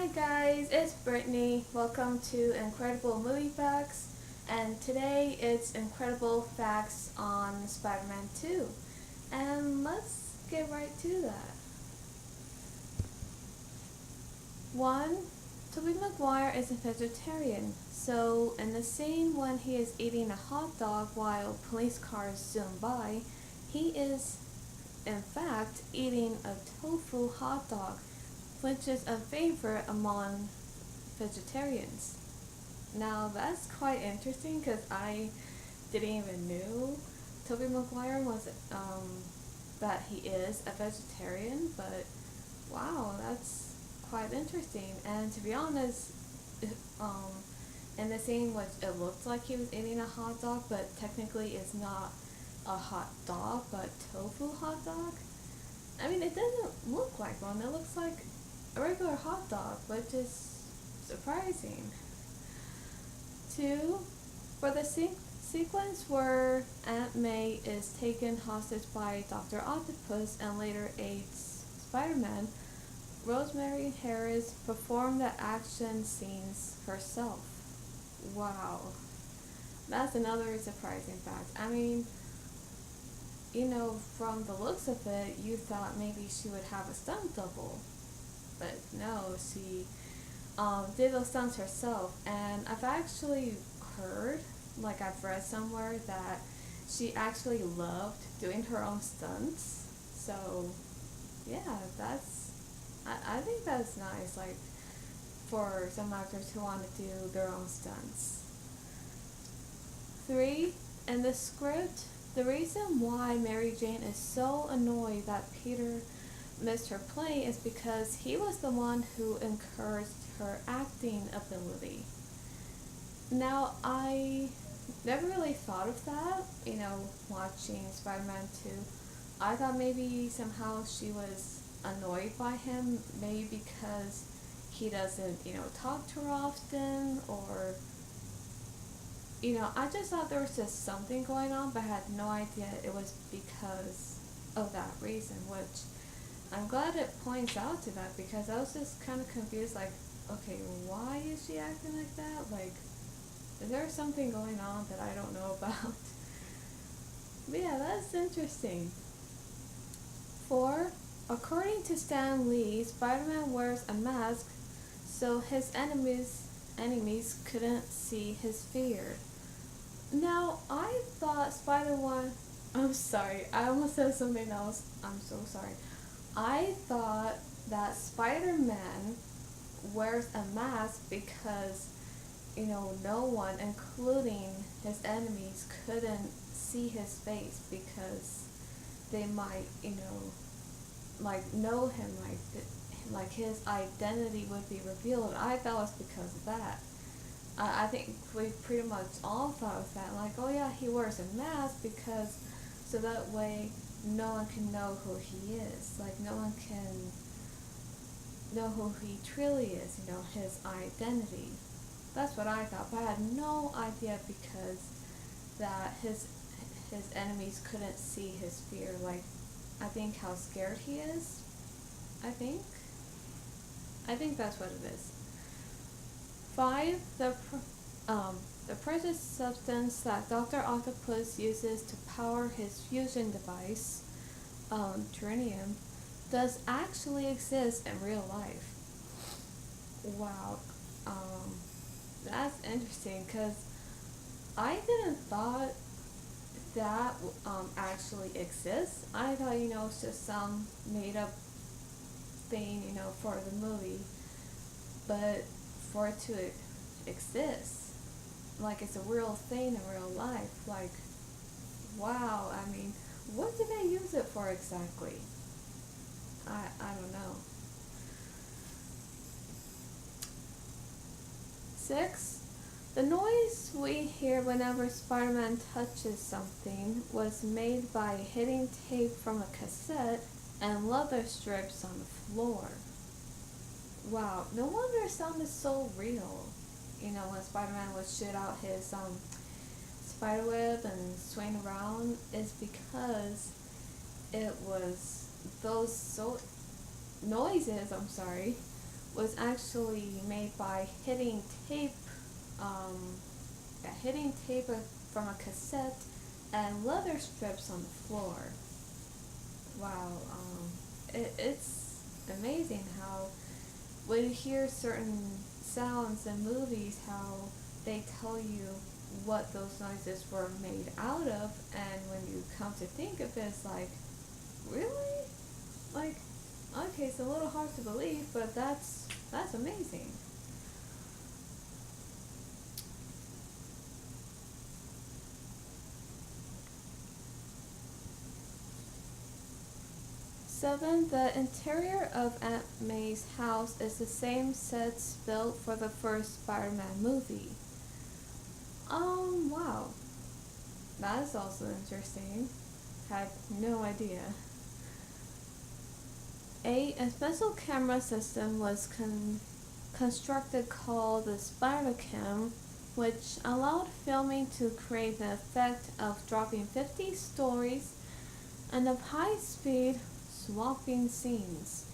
Hi guys, it's Brittany. Welcome to Incredible Movie Facts, and today it's Incredible Facts on Spider-Man 2. And let's get right to that. 1. Tobey Maguire is a vegetarian, so in the scene when he is eating a hot dog while police cars zoom by, he is in fact eating a tofu hot dog, which is a favorite among vegetarians. Now that's quite interesting because I didn't even know Tobey Maguire was that he is a vegetarian, but wow, that's quite interesting. And to be honest, um, in the scene which it looked like he was eating a hot dog, but technically it's not a hot dog, but tofu hot dog. I mean, it doesn't look like one. It looks like a regular hot dog, which is surprising. 2. For the sequence where Aunt May is taken hostage by Dr. Octopus and later aids Spider-Man, Rosemary Harris performed the action scenes herself. Wow. That's another surprising fact. I mean, from the looks of it, you thought maybe she would have a stunt double. But no, she did those stunts herself. And I've actually heard, like I've read somewhere, that she actually loved doing her own stunts. So, yeah, I think that's nice, like, for some actors who want to do their own stunts. 3. In the script, the reason why Mary Jane is so annoyed that Peter missed her play is because he was the one who encouraged her acting ability. Now, I never really thought of that, watching Spider-Man 2. I thought maybe somehow she was annoyed by him, maybe because he doesn't, talk to her often, or I just thought there was just something going on, but I had no idea it was because of that reason, which I'm glad it points out to that, because I was just kind of confused, like, okay, why is she acting like that? Like, is there something going on that I don't know about? But yeah, that's interesting. 4. According to Stan Lee, Spider-Man wears a mask so his enemies couldn't see his fear. Now, I thought I'm sorry, I almost said something else. I'm so sorry. I thought that Spider-Man wears a mask because, no one, including his enemies, couldn't see his face because they might, know him, like his identity would be revealed. I thought it was because of that. I think we pretty much all thought of that, like, oh yeah, he wears a mask because so that way no one can know who he is, like no one can know who he truly is, his identity. That's what I thought, but I had no idea because that his enemies couldn't see his fear, like I think how scared he is. I think that's what it is. 5. The precious substance that Dr. Octopus uses to power his fusion device, Trinium, does actually exist in real life. Wow, that's interesting because I didn't thought that actually exists. I thought, it's just some made up thing, for the movie. But for it to exist, like it's a real thing in real life, like, wow, I mean, what did they use it for exactly? I don't know. 6. The noise we hear whenever Spider-Man touches something was made by hitting tape from a cassette and leather strips on the floor. Wow, no wonder it sounded so real. When Spider-Man would shoot out his spiderweb and swing around, is because it was those noises, was actually made by um, hitting tape from a cassette and leather strips on the floor. Wow, it's amazing how when you hear certain sounds in movies, how they tell you what those noises were made out of, and when you come to think of it, it's like, really? Like, okay, it's a little hard to believe, but that's amazing. Seven, the interior of Aunt May's house is the same sets built for the first Spider-Man movie. Wow. That is also interesting. Had no idea. 8, a special camera system was constructed called the SpiderCam, which allowed filming to create the effect of dropping 50 stories and of high-speed swapping scenes.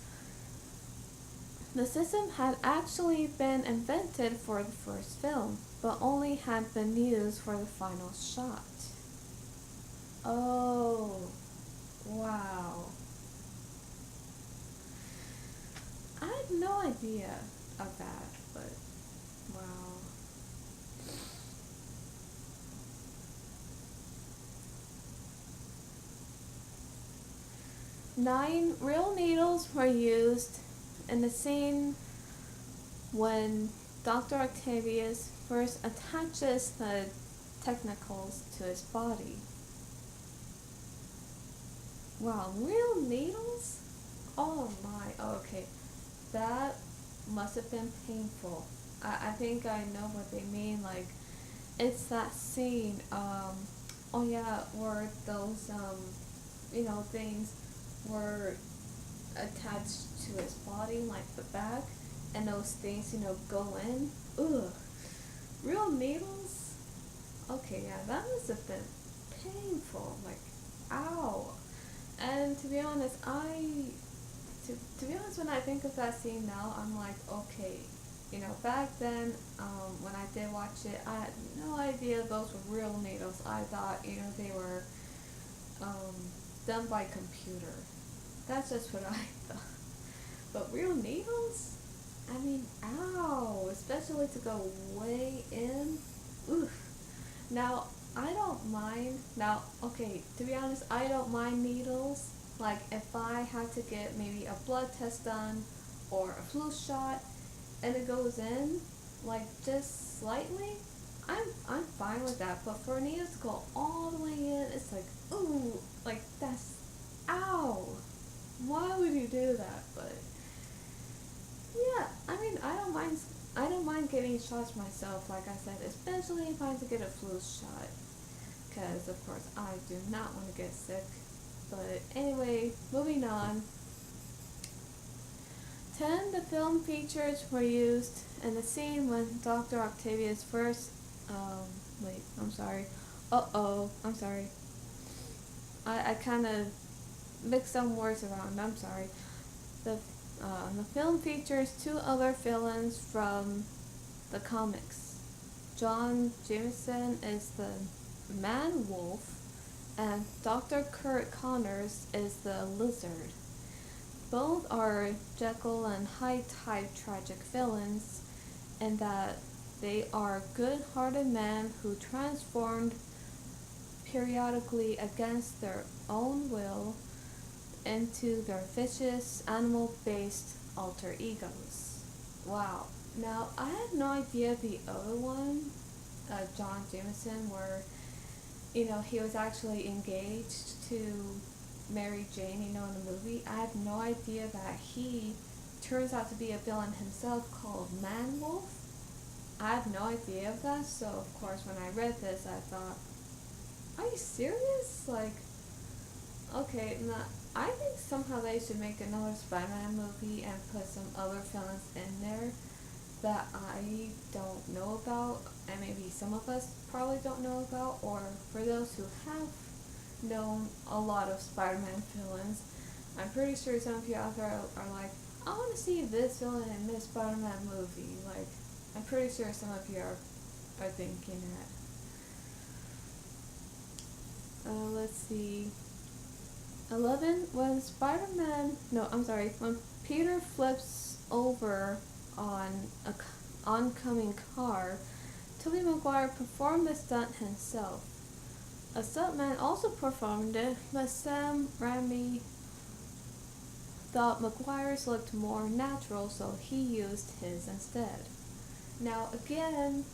The system had actually been invented for the first film, but only had been used for the final shot. Oh, wow. I had no idea of that, but wow. 9, real needles were used in the scene when Dr. Octavius first attaches the technicals to his body. Wow, real needles? Oh my, okay. That must have been painful. I think I know what they mean. Like, it's that scene, oh yeah, where those, things were attached to his body, like the back, and those things, go in. Ugh. Real needles? Okay, yeah, that must have been painful. Like, ow. And to be honest, to be honest, when I think of that scene now, I'm like, okay, back then, when I did watch it, I had no idea those were real needles. I thought, they were done by computer. That's just what I thought. But real needles? I mean, ow, especially to go way in. Oof. Now, I don't mind. Now, okay, to be honest, I don't mind needles. Like, if I had to get maybe a blood test done or a flu shot and it goes in, like, just slightly, I'm fine with that. But for needles to go all the way in, it's like, ooh, like, that's, ow. Why would you do that? But yeah, I mean, I don't mind getting shots myself, like I said, especially if I have to get a flu shot. Because, of course, I do not want to get sick. But anyway, moving on. 10, the film features were used in the scene when Dr. Octavius first, wait, I'm sorry. I'm sorry. I kind of mixed some words around, I'm sorry. The film features 2 other villains from the comics. John Jameson is the Man-Wolf, and Dr. Kurt Connors is the Lizard. Both are Jekyll and Hyde type tragic villains, in that they are good-hearted men who transformed periodically against their own will into their vicious animal-based alter egos. Wow. Now, I had no idea the other one, John Jameson, where, he was actually engaged to Mary Jane, in the movie. I had no idea that he turns out to be a villain himself called Man-Wolf. I had no idea of that, so of course when I read this, I thought, are you serious? Like, okay, now, I think somehow they should make another Spider-Man movie and put some other villains in there that I don't know about, and maybe some of us probably don't know about, or for those who have known a lot of Spider-Man villains, I'm pretty sure some of you out there are like, I want to see this villain in this Spider-Man movie. Like, I'm pretty sure some of you are thinking that. Let's see. 11, when when Peter flips over on a oncoming car, Tobey Maguire performed the stunt himself. A stuntman also performed it, but Sam Raimi thought Maguire's looked more natural, so he used his instead. Now again,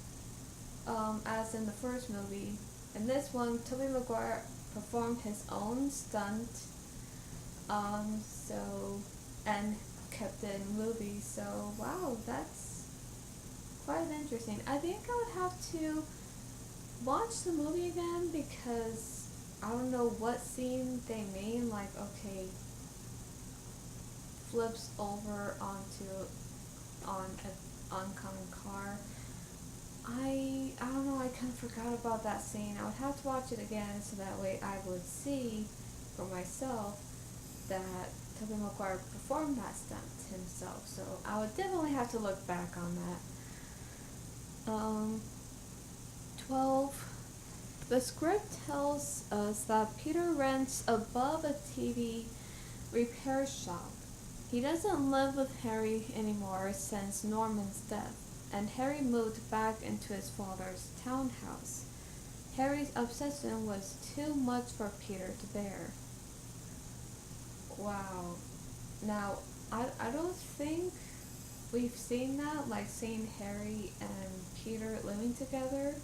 as in the first movie, in this one, Tobey Maguire performed his own stunt, so, and kept it in the movie, so wow, that's quite interesting. I think I would have to watch the movie again because I don't know what scene they made, like, okay, flips over on an oncoming car. I don't know, I kind of forgot about that scene. I would have to watch it again so that way I would see for myself that Tobey Maguire performed that stunt himself. So I would definitely have to look back on that. 12. The script tells us that Peter rents above a TV repair shop. He doesn't live with Harry anymore since Norman's death, and Harry moved back into his father's townhouse. Harry's obsession was too much for Peter to bear. Wow. Now, I don't think we've seen that, like seeing Harry and Peter living together.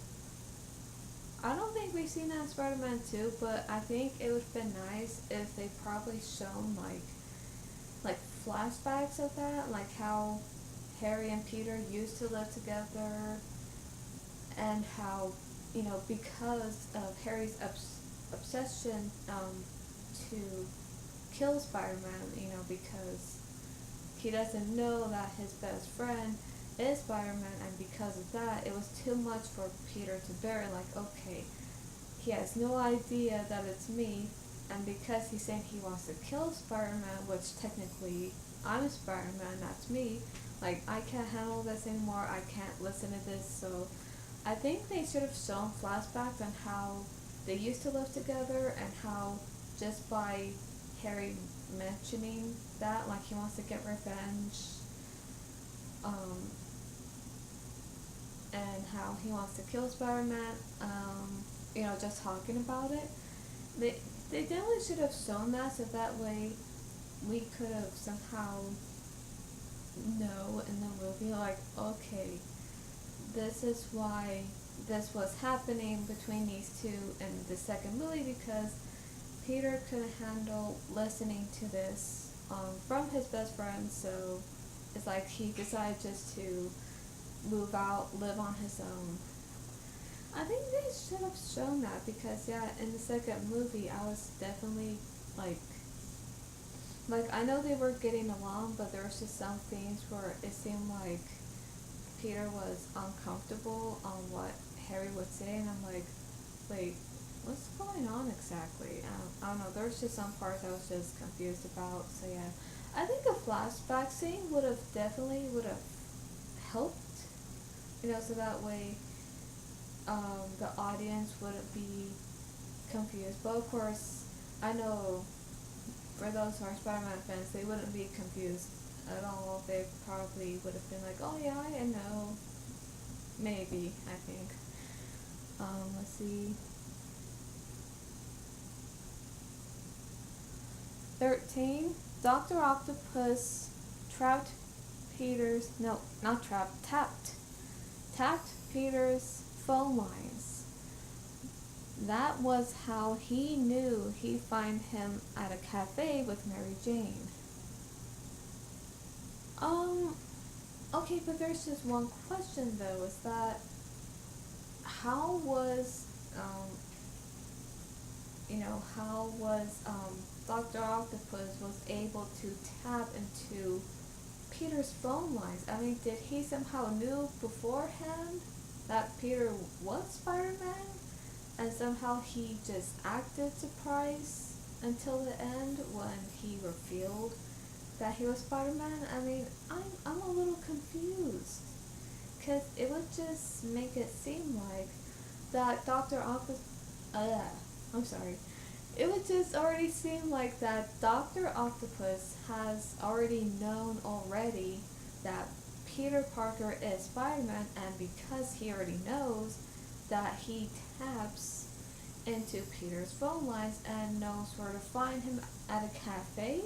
I don't think we've seen that in Spider-Man 2, but I think it would have been nice if they probably shown like flashbacks of that, like how Harry and Peter used to live together, and how, because of Harry's obsession to kill Spider-Man, because he doesn't know that his best friend is Spider-Man, and because of that, it was too much for Peter to bear. Like, okay, he has no idea that it's me, and because he's saying he wants to kill Spider-Man, which technically I'm Spider-Man, that's me, like, I can't handle this anymore, I can't listen to this. So I think they should have shown flashbacks on how they used to live together, and how just by Harry mentioning that, like, he wants to get revenge, and how he wants to kill Spider-Man, just talking about it. They definitely should have shown that, so that way we could have somehow know in the movie, like, okay, this is why this was happening between these two in the second movie, because Peter couldn't handle listening to this from his best friend, so it's like he decided just to move out, live on his own. I think they should have shown that, because in the second movie I was definitely like I know they were getting along, but there was just some things where it seemed like Peter was uncomfortable on what Harry would say, and I'm like, wait, what's going on exactly? I don't know, there was just some parts I was just confused about, so yeah. I think a flashback scene would have helped, so that way the audience wouldn't be confused. But of course, I know for those who are Spider-Man fans, they wouldn't be confused at all. They probably would have been like, oh yeah, I know. Maybe, I think. Let's see. 13. Dr. Octopus tapped Peter's phone lines. That was how he knew he'd find him at a cafe with Mary Jane. Okay, but there's just one question though, is that how was Dr. Octopus was able to tap into Peter's phone lines? I mean, did he somehow knew beforehand that Peter was Spider-Man, and somehow he just acted surprised until the end when he revealed that he was Spider-Man, I mean, I'm a little confused. Because it would just make it seem like that Dr. Octopus, I'm sorry. It would just already seem like that Dr. Octopus has already known already that Peter Parker is Spider-Man, and because he already knows that he taps into Peter's phone lines and knows where to find him at a cafe.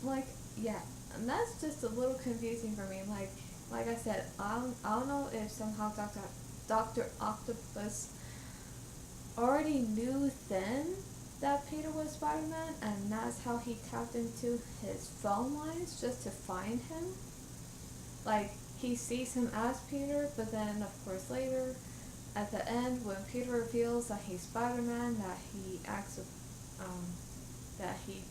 Like, yeah, and that's just a little confusing for me. Like I said, I don't know if somehow Dr. Octopus already knew then that Peter was Spider-Man, and that's how he tapped into his phone lines just to find him. Like, he sees him as Peter, but then, of course, later, at the end, when Peter reveals that he's Spider-Man, that he acts, that he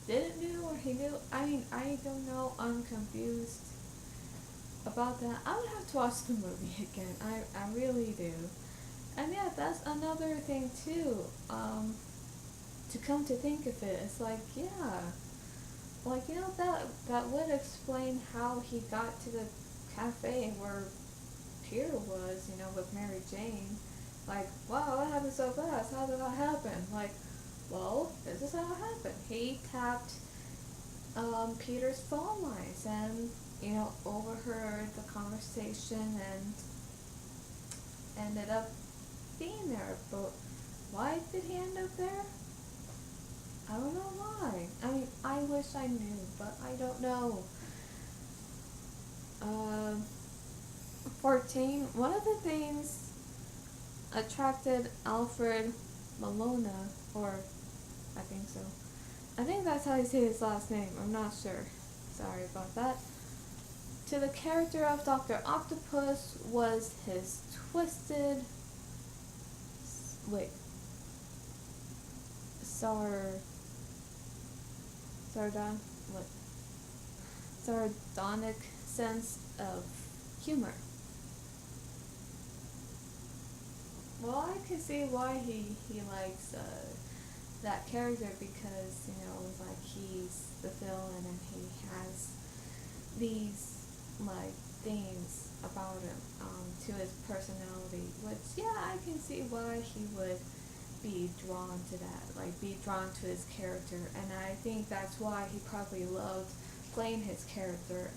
didn't know or he knew. I mean, I don't know. I'm confused about that. I would have to watch the movie again. I really do. And yeah, that's another thing too. To come to think of it, it's like, yeah, like, you know, that would explain how he got to the cafe where Peter was, you know, with Mary Jane. Like, wow, that happened so fast. How did that happen? Like, well, this is how it happened. He tapped Peter's phone lines and, you know, overheard the conversation and ended up being there. But why did he end up there? I don't know why. I mean, I wish I knew, but I don't know. 14. One of the things attracted Alfred Molina, or I think so. I think that's how you say his last name. I'm not sure. Sorry about that. To the character of Dr. Octopus was his twisted... Wait. Sardonic sense of humor. Well, I can see why he likes that character, because, you know, like, he's the villain and he has these, like, things about him to his personality, which, yeah, I can see why he would be drawn to that, like, be drawn to his character, and I think that's why he probably loved playing his character,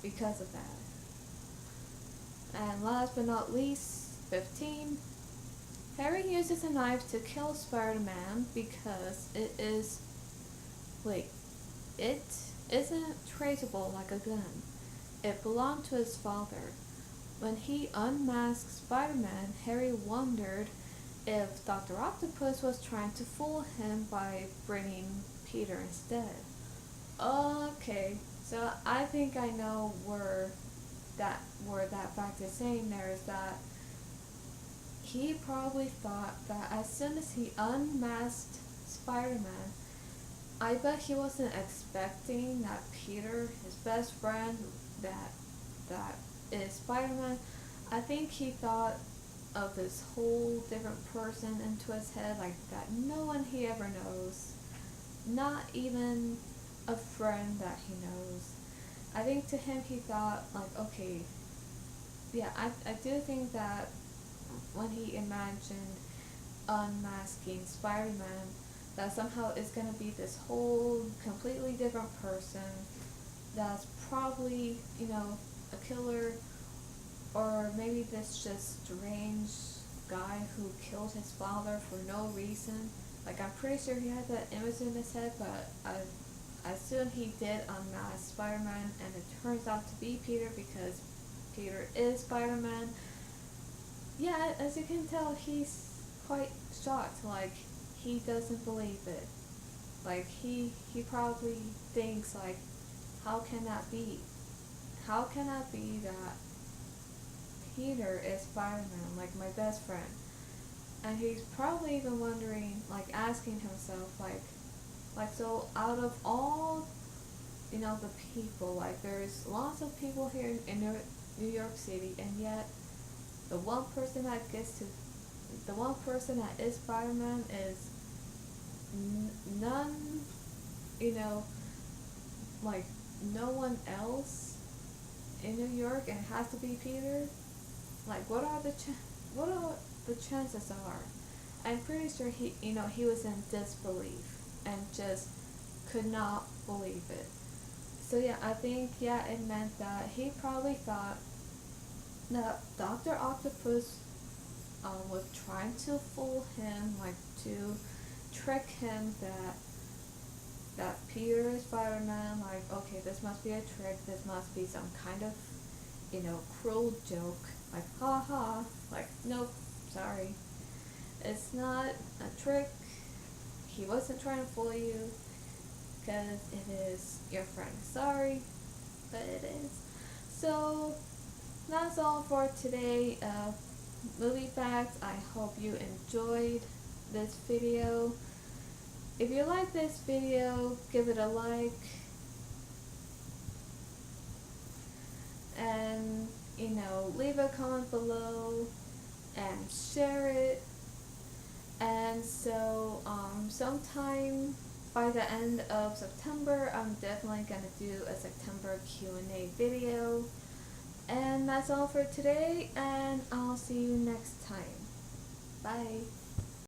because of that. And last but not least, 15, Harry uses a knife to kill Spider-Man because it isn't traceable like a gun. It belonged to his father. When he unmasked Spider-Man, Harry wondered if Dr. Octopus was trying to fool him by bringing Peter instead. Okay, so I think I know where that fact is saying there is that he probably thought that as soon as he unmasked Spider-Man, I bet he wasn't expecting that Peter, his best friend, that is Spider-Man. I think he thought of this whole different person into his head, like that no one he ever knows, not even a friend that he knows. I think to him he thought, like, okay, yeah, I do think that when he imagined unmasking Spider-Man, that somehow it's gonna be this whole completely different person that's probably, you know, a killer, or maybe this just strange guy who killed his father for no reason. Like, I'm pretty sure he had that image in his head, but as soon he did unmask Spider-Man, and it turns out to be Peter because Peter is Spider-Man, yeah, as you can tell, he's quite shocked. Like, he doesn't believe it. Like, he probably thinks, like, how can that be? How can that be that Peter is Spider-Man, like my best friend? And he's probably even wondering, like, asking himself, like, so out of all, you know, the people, like, there's lots of people here in New York City, and yet the one person that is Spider-Man is none, you know, like no one else in New York and it has to be Peter? Like what are the chances are? I'm pretty sure he was in disbelief and just could not believe it. So yeah, I think yeah, it meant that he probably thought that Dr. Octopus was trying to fool him, like to trick him that Peter is Spider-Man, like, okay, this must be a trick, this must be some kind of, cruel joke, like, haha, like, nope, sorry. It's not a trick, he wasn't trying to fool you, because it is your friend. Sorry, but it is. So, that's all for today. Movie facts. I hope you enjoyed this video. If you like this video, give it a like and leave a comment below and share it. And so sometime by the end of September, I'm definitely gonna do a September Q&A video. And that's all for today, and I'll see you next time. Bye.